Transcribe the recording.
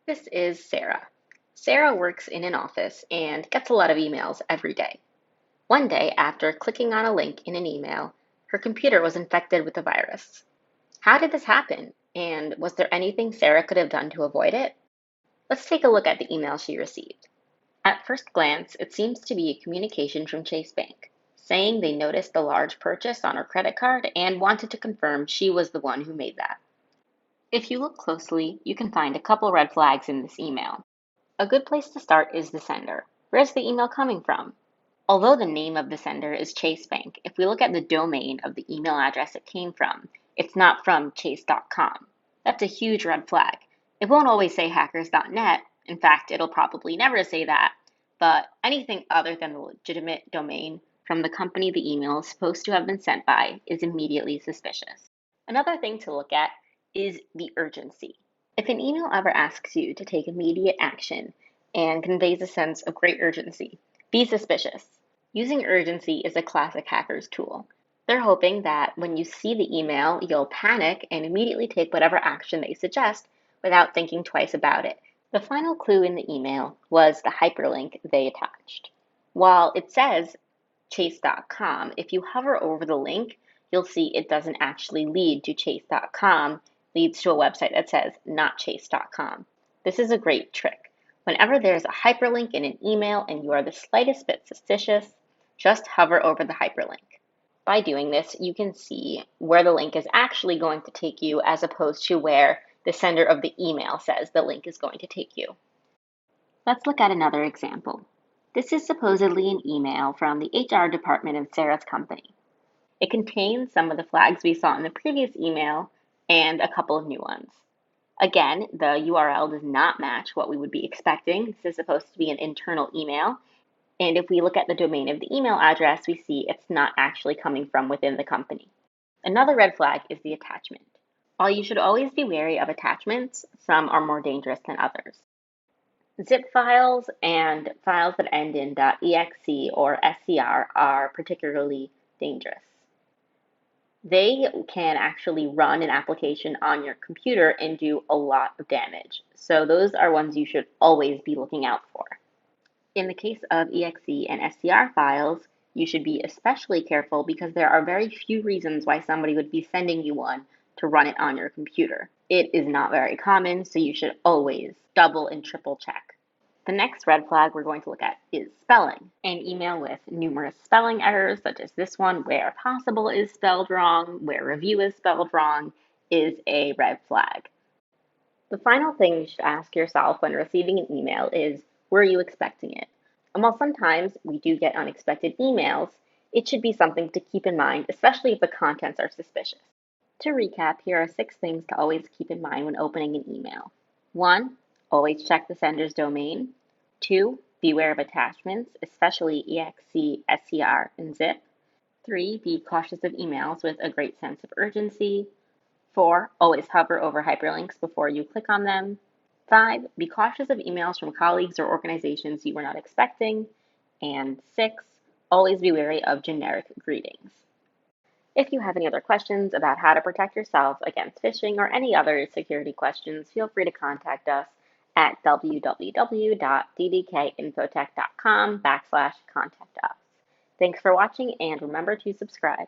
This is Sarah. Sarah works in an office and gets a lot of emails every day. One day, after clicking on a link in an email, her computer was infected with a virus. How did this happen? And was there anything Sarah could have done to avoid it? Let's take a look at the email she received. At first glance, it seems to be a communication from Chase Bank, saying they noticed a large purchase on her credit card and wanted to confirm she was the one who made that. If you look closely, you can find a couple red flags in this email. A good place to start is the sender. Where's the email coming from? Although the name of the sender is Chase Bank, if we look at the domain of the email address it came from, it's not from chase.com. That's a huge red flag. It won't always say hackers.net. In fact, it'll probably never say that, but anything other than the legitimate domain from the company the email is supposed to have been sent by is immediately suspicious. Another thing to look at is the urgency. If an email ever asks you to take immediate action and conveys a sense of great urgency, be suspicious. Using urgency is a classic hacker's tool. They're hoping that when you see the email, you'll panic and immediately take whatever action they suggest without thinking twice about it. The final clue in the email was the hyperlink they attached. While it says chase.com, if you hover over the link, you'll see it doesn't actually lead to chase.com, leads to a website that says notchase.com. This is a great trick. Whenever there's a hyperlink in an email and you are the slightest bit suspicious, just hover over the hyperlink. By doing this, you can see where the link is actually going to take you as opposed to where the sender of the email says the link is going to take you. Let's look at another example. This is supposedly an email from the HR department of Sarah's company. It contains some of the flags we saw in the previous email and a couple of new ones. Again, the URL does not match what we would be expecting. This is supposed to be an internal email. And if we look at the domain of the email address, we see it's not actually coming from within the company. Another red flag is the attachment. While you should always be wary of attachments, some are more dangerous than others. Zip files and files that end in .exe or .scr are particularly dangerous. They can actually run an application on your computer and do a lot of damage. So those are ones you should always be looking out for. In the case of .exe and .scr files, you should be especially careful because there are very few reasons why somebody would be sending you one to run it on your computer. It is not very common, so you should always double and triple check. The next red flag we're going to look at is spelling. An email with numerous spelling errors, such as this one, where possible is spelled wrong, where review is spelled wrong, is a red flag. The final thing you should ask yourself when receiving an email is, were you expecting it? And while sometimes we do get unexpected emails, it should be something to keep in mind, especially if the contents are suspicious. To recap, here are 6 things to always keep in mind when opening an email. 1. Always check the sender's domain. 2. Beware of attachments, especially .exe, .scr, and zip. 3. Be cautious of emails with a great sense of urgency. 4. Always hover over hyperlinks before you click on them. 5. Be cautious of emails from colleagues or organizations you were not expecting. And 6. Always be wary of generic greetings. If you have any other questions about how to protect yourself against phishing or any other security questions, feel free to contact us at www.ddkinfotech.com/contact us. Thanks for watching and remember to subscribe.